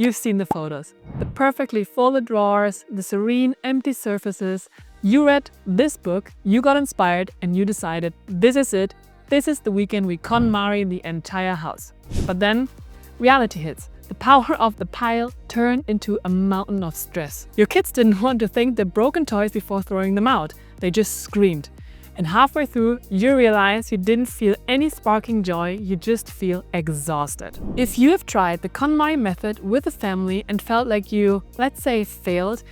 You've seen the photos. The perfectly folded drawers, the serene, empty surfaces. You read this book, you got inspired, and you decided, this is it. This is the weekend we KonMari the entire house. But then, reality hits. The power of the pile turned into a mountain of stress. Your kids didn't want to think they're broken toys before throwing them out. They just screamed. And halfway through, you realize you didn't feel any sparking joy, you just feel exhausted. If you have tried the KonMari method with a family and felt like you, let's say, failed,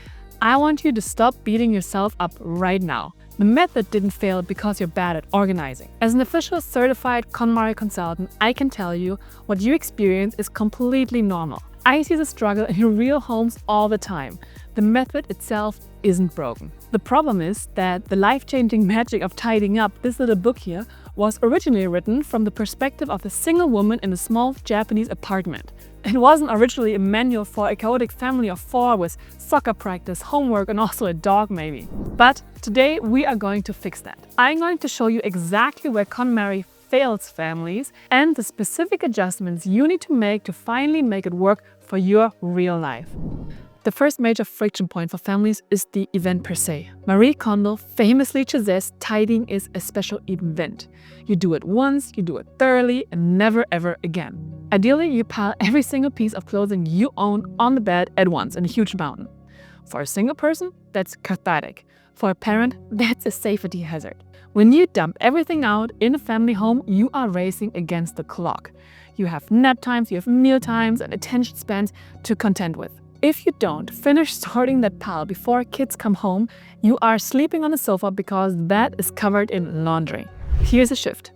I want you to stop beating yourself up right now. The method didn't fail because you're bad at organizing. As an official certified KonMari consultant, I can tell you what you experience is completely normal. I see the struggle in real homes all the time. The method itself isn't broken. The problem is that the life-changing magic of tidying up, this little book here, was originally written from the perspective of a single woman in a small Japanese apartment. It wasn't originally a manual for a chaotic family of 4 with soccer practice, homework, and also a dog maybe. But today we are going to fix that. I'm going to show you exactly where KonMari fails families and the specific adjustments you need to make to finally make it work for your real life. The first major friction point for families is the event per se. Marie Kondo famously says tidying is a special event. You do it once, you do it thoroughly, and never ever again. Ideally, you pile every single piece of clothing you own on the bed at once in a huge mountain. For a single person, that's cathartic. For a parent, that's a safety hazard. When you dump everything out in a family home, you are racing against the clock. You have nap times, you have meal times, and attention spans to contend with. If you don't finish sorting that pile before kids come home, you are sleeping on the sofa because that is covered in laundry. Here's a shift.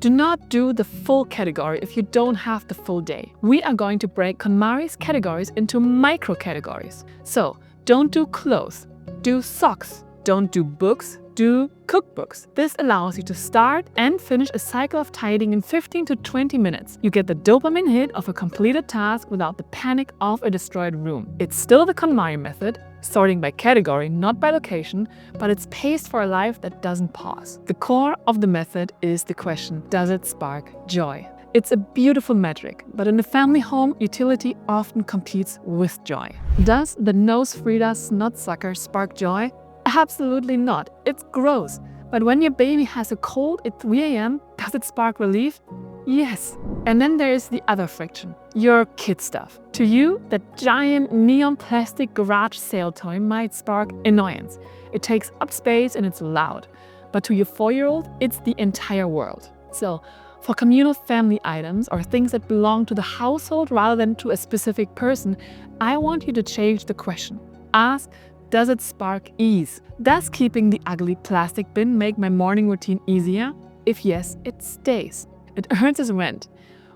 Do not do the full category if you don't have the full day. We are going to break KonMari's categories into micro categories. So, don't do clothes, do socks. Don't do books, do cookbooks. This allows you to start and finish a cycle of tidying in 15 to 20 minutes. You get the dopamine hit of a completed task without the panic of a destroyed room. It's still the KonMari method, sorting by category, not by location, but it's paced for a life that doesn't pause. The core of the method is the question, does it spark joy? It's a beautiful metric, but in a family home, utility often competes with joy. Does the nose Frida snot sucker spark joy? Absolutely not. It's gross. But when your baby has a cold at 3 a.m., does it spark relief? Yes. And then there is the other friction, your kid stuff. To you, that giant neon plastic garage sale toy might spark annoyance. It takes up space and it's loud. But to your 4-year-old, it's the entire world. So, for communal family items or things that belong to the household rather than to a specific person, I want you to change the question. Ask, does it spark ease? Does keeping the ugly plastic bin make my morning routine easier? If yes, it stays. It earns its rent.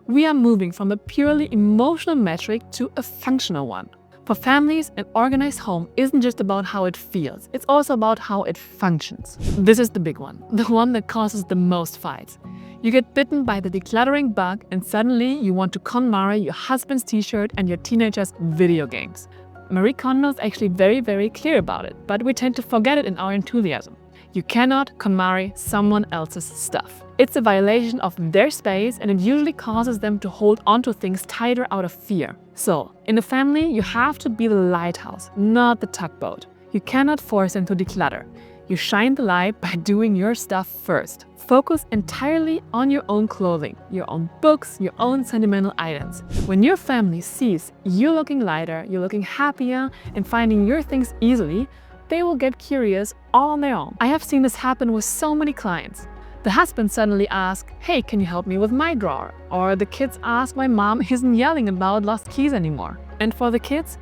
We are moving from a purely emotional metric to a functional one. For families, an organized home isn't just about how it feels, it's also about how it functions. This is the big one, the one that causes the most fights. You get bitten by the decluttering bug and suddenly you want to KonMari your husband's t-shirt and your teenager's video games. Marie Kondo is actually very clear about it, but we tend to forget it in our enthusiasm. You cannot KonMari someone else's stuff. It's a violation of their space and it usually causes them to hold onto things tighter out of fear. So, in a family, you have to be the lighthouse, not the tugboat. You cannot force them to declutter. You shine the light by doing your stuff first. Focus entirely on your own clothing, your own books, your own sentimental items. When your family sees you looking lighter, you're looking happier, and finding your things easily, they will get curious all on their own. I have seen this happen with so many clients. The husband suddenly asks, hey, can you help me with my drawer? Or the kids ask why mom isn't yelling about lost keys anymore. And for the kids,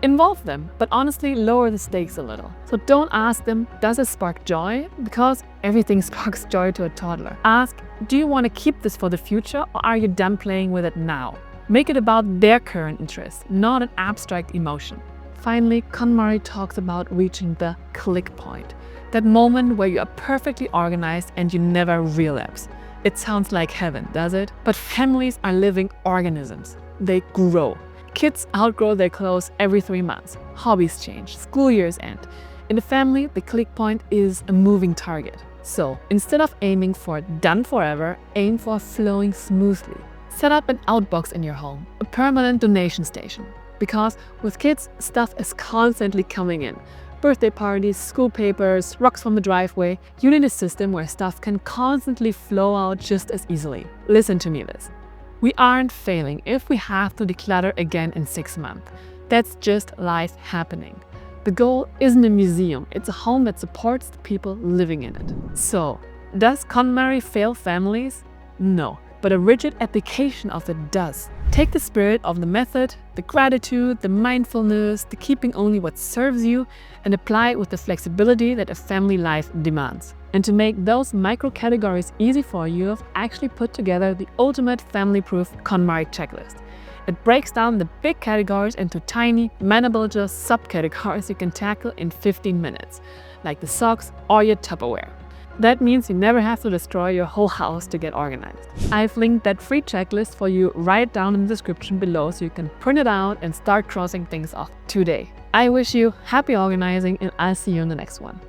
involve them, but honestly lower the stakes a little. So don't ask them, does it spark joy? Because everything sparks joy to a toddler. Ask, do you want to keep this for the future or are you done playing with it now? Make it about their current interest, not an abstract emotion. Finally, KonMari talks about reaching the click point. That moment where you are perfectly organized and you never relapse. It sounds like heaven, does it? But families are living organisms. They grow. Kids outgrow their clothes every 3 months. Hobbies change. School years end. In the family, the click point is a moving target. So, instead of aiming for done forever, aim for flowing smoothly. Set up an outbox in your home, a permanent donation station. Because with kids, stuff is constantly coming in. Birthday parties, school papers, rocks from the driveway. You need a system where stuff can constantly flow out just as easily. Listen to me this. We aren't failing if we have to declutter again in 6 months. That's just life happening. The goal isn't a museum, it's a home that supports the people living in it. So, does KonMari fail families? No, but a rigid application of it does. Take the spirit of the method, the gratitude, the mindfulness, the keeping only what serves you, and apply it with the flexibility that a family life demands. And to make those micro categories easy for you, I've actually put together the ultimate family-proof KonMari checklist. It breaks down the big categories into tiny, manageable subcategories you can tackle in 15 minutes, like the socks or your Tupperware. That means you never have to destroy your whole house to get organized. I've linked that free checklist for you right down in the description below so you can print it out and start crossing things off today. I wish you happy organizing and I'll see you in the next one.